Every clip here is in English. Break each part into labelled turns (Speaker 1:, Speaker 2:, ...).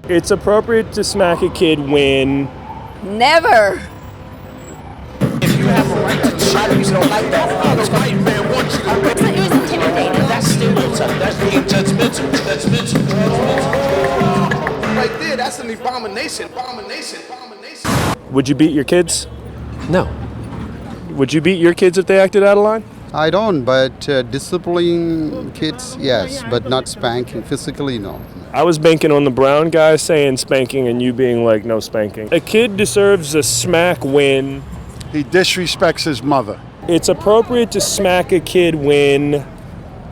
Speaker 1: It's appropriate to smack a kid when...
Speaker 2: Never.
Speaker 3: If you have a right to choose, you don't like that. Oh, the white man wants you to win.
Speaker 2: It was intimidating.
Speaker 3: That's stereotype. That's being judgmental. That's mental. Right there, that's an abomination.
Speaker 1: Would you beat your kids?
Speaker 4: No.
Speaker 1: Would you beat your kids if they acted out of line?
Speaker 5: I don't, but disciplining kids, yes, but not spanking physically, no.
Speaker 1: I was banking on the brown guy saying spanking and you being like, no spanking. A kid deserves a smack when...
Speaker 6: He disrespects his mother.
Speaker 1: It's appropriate to smack a kid when...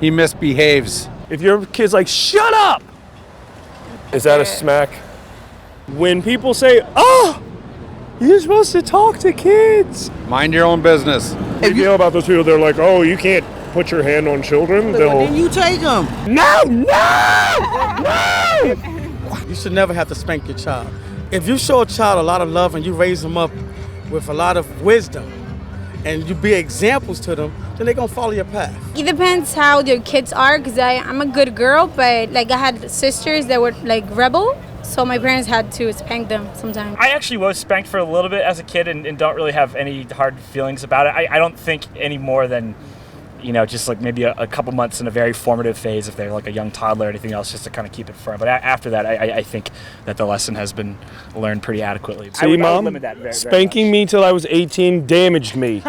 Speaker 4: He misbehaves.
Speaker 1: If your kid's like, shut up! Is that a smack? When people say, oh, you're supposed to talk to kids.
Speaker 4: Mind your own business.
Speaker 1: You know about those people, they're like, oh, you can't put your hand on children.
Speaker 7: Then you take them.
Speaker 1: No!
Speaker 7: You should never have to spank your child. If you show a child a lot of love and you raise them up with a lot of wisdom and you be examples to them, then they're going to follow your path.
Speaker 8: It depends how your kids are, because I'm a good girl, but like I had sisters that were like rebel, so my parents had to spank them sometimes.
Speaker 9: I actually was spanked for a little bit as a kid and don't really have any hard feelings about it. I don't think any more than, just like maybe a couple months in a very formative phase if they're like a young toddler or anything else, just to kind of keep it firm. But after that, I think that the lesson has been learned pretty adequately.
Speaker 1: See, Mom, spanking me till I was 18 damaged me.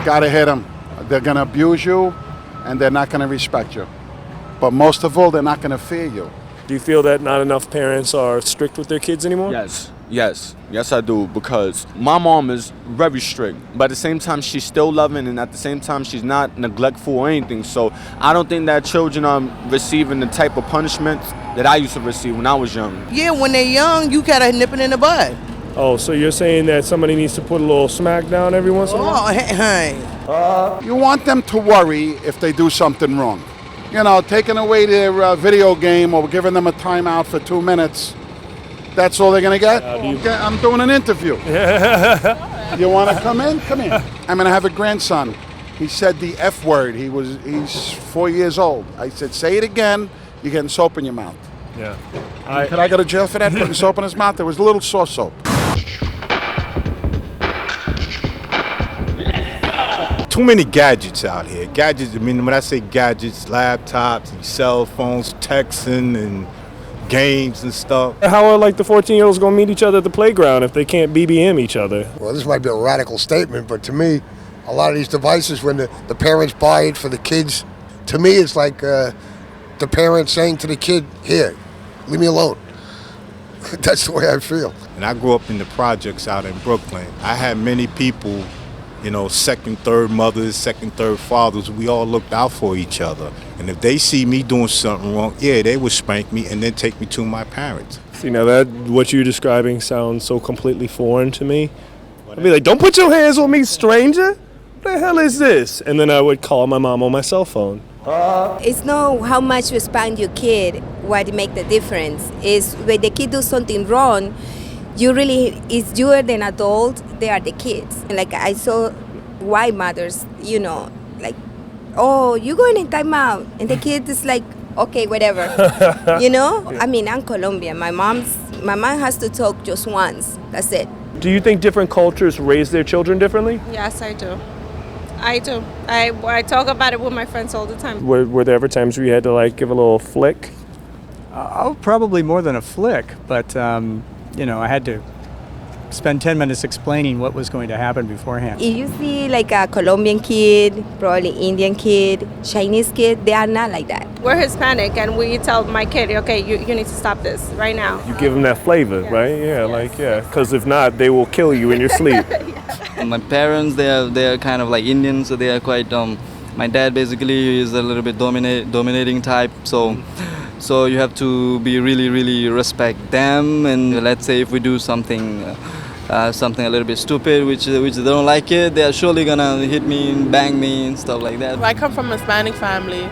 Speaker 6: Gotta hit them. They're gonna abuse you, and they're not gonna respect you. But most of all, they're not gonna fear you.
Speaker 1: Do you feel that not enough parents are strict with their kids anymore?
Speaker 10: Yes, I do, because my mom is very strict, but at the same time, she's still loving, and at the same time, she's not neglectful or anything. So I don't think that children are receiving the type of punishments that I used to receive when I was young.
Speaker 7: Yeah, when they're young, you gotta nip it in the bud.
Speaker 1: Oh, so you're saying that somebody needs to put a little smack down every once in a while?
Speaker 7: Oh, hey.
Speaker 6: You want them to worry if they do something wrong. Taking away their video game or giving them a timeout for 2 minutes. That's all they're going to get? I'm doing an interview. You want to come in? Come in. I'm going to have a grandson. He said the F word. He's 4 years old. I said, say it again. You're getting soap in your mouth.
Speaker 1: Yeah.
Speaker 6: Could I go to jail for that, putting soap in his mouth? There was a little soft soap.
Speaker 11: Too many gadgets out here. Gadgets, when I say gadgets, laptops and cell phones, texting and games and stuff.
Speaker 1: How are the 14-year-olds going to meet each other at the playground if they can't BBM each other?
Speaker 12: Well, this might be a radical statement, but to me, a lot of these devices, when the parents buy it for the kids, to me it's like the parent saying to the kid, here, leave me alone. That's the way I feel.
Speaker 11: And I grew up in the projects out in Brooklyn. I had many people, second, third mothers, second, third fathers. We all looked out for each other. And if they see me doing something wrong, they would spank me and then take me to my parents.
Speaker 1: See, now that what you're describing sounds so completely foreign to me. I'd be like, don't put your hands on me, stranger. What the hell is this? And then I would call my mom on my cell phone.
Speaker 2: It's not how much you spank your kid what make the difference. Is when the kid does something wrong, you are the adult, they are the kids. Like I saw white mothers, oh, you're going in timeout. And the kid is like, okay, whatever. I mean, I'm Colombian. My mom has to talk just once. That's it.
Speaker 1: Do you think different cultures raise their children differently?
Speaker 8: Yes, I do. I talk about it with my friends all the time.
Speaker 1: Were there ever times where you had to give a little flick?
Speaker 13: Probably more than a flick, but I had to spend 10 minutes explaining what was going to happen beforehand.
Speaker 2: If you see a Colombian kid, probably Indian kid, Chinese kid, they are not like that.
Speaker 8: We're Hispanic, and we tell my kid, okay, you need to stop this right now.
Speaker 1: You give them that flavor, yes. Right? Yeah, because if not, they will kill you in your sleep.
Speaker 14: My parents, they're kind of like Indian, so they are quite, my dad basically is a little bit dominating type, so you have to be really, really respect them. And let's say if we do something a little bit stupid, which they don't like it, they are surely gonna hit me and bang me and stuff like that.
Speaker 15: I come from a Hispanic family.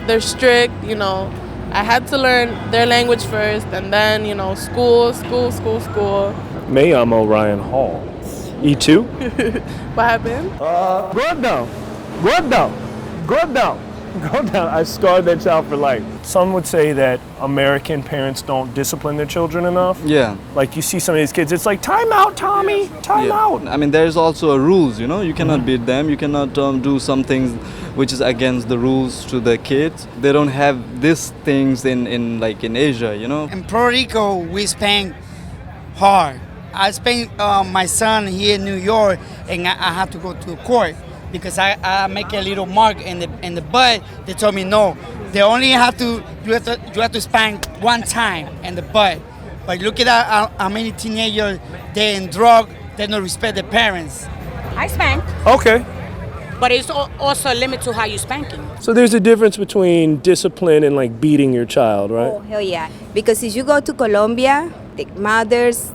Speaker 15: They're strict, I had to learn their language first, and then, school.
Speaker 1: Me llamo Ryan Hall. ¿Y tú?
Speaker 15: What happened?
Speaker 1: Gordo. Go down. I scarred that child for life. Some would say that American parents don't discipline their children enough.
Speaker 14: Yeah.
Speaker 1: Like you see some of these kids, it's like, time out, Tommy, time out.
Speaker 14: I mean, there's also a rules, you know. You cannot beat them. You cannot do some things which is against the rules to the kids. They don't have these things in Asia, you know.
Speaker 16: In Puerto Rico, we spank hard. I spanked my son here in New York, and I have to go to court because I make a little mark in the butt. They told me no. They only have to you have to spank one time in the butt. But look at how many teenagers they in drug. They don't respect their parents.
Speaker 17: I spank.
Speaker 1: Okay.
Speaker 17: But it's also a limit to how you spanking.
Speaker 1: So there's a difference between discipline and like beating your child, right?
Speaker 2: Oh, hell yeah. Because if you go to Colombia, the mothers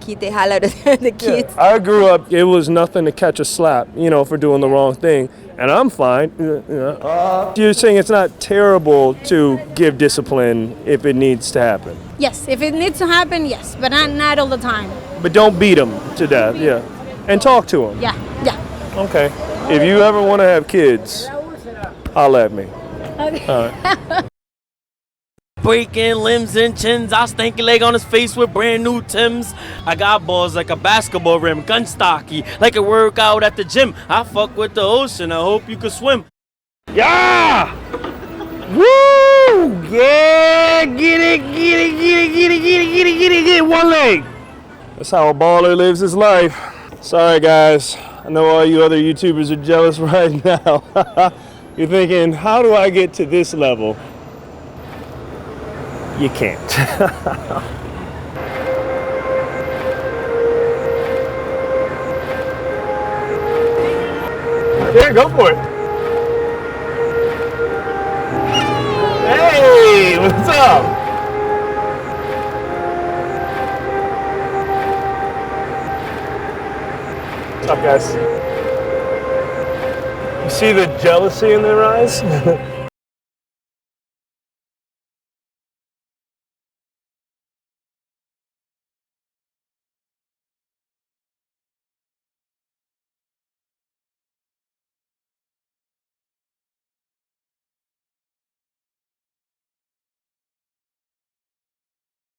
Speaker 2: keep the hell out of the kids.
Speaker 1: Yeah, I grew up, it was nothing to catch a slap, you know, for doing the wrong thing. And I'm fine. You're saying it's not terrible to give discipline if it needs to happen.
Speaker 8: Yes, if it needs to happen, yes, but not all the time.
Speaker 1: But don't beat them to death, yeah. And talk to them.
Speaker 8: Yeah.
Speaker 1: Okay. If you ever want to have kids, holla at me.
Speaker 8: Okay.
Speaker 1: All right.
Speaker 18: Breaking limbs and chins, I stanky leg on his face with brand new Tims. I got balls like a basketball rim, gun stocky, like a workout at the gym. I fuck with the ocean, I hope you can swim.
Speaker 1: Yeah! Woo! Yeah! Get it! One leg! That's how a baller lives his life. Sorry guys, I know all you other YouTubers are jealous right now. You're thinking, how do I get to this level? You can't. Yeah, go for it. Hey, what's up? What's up, guys? You see the jealousy in their eyes?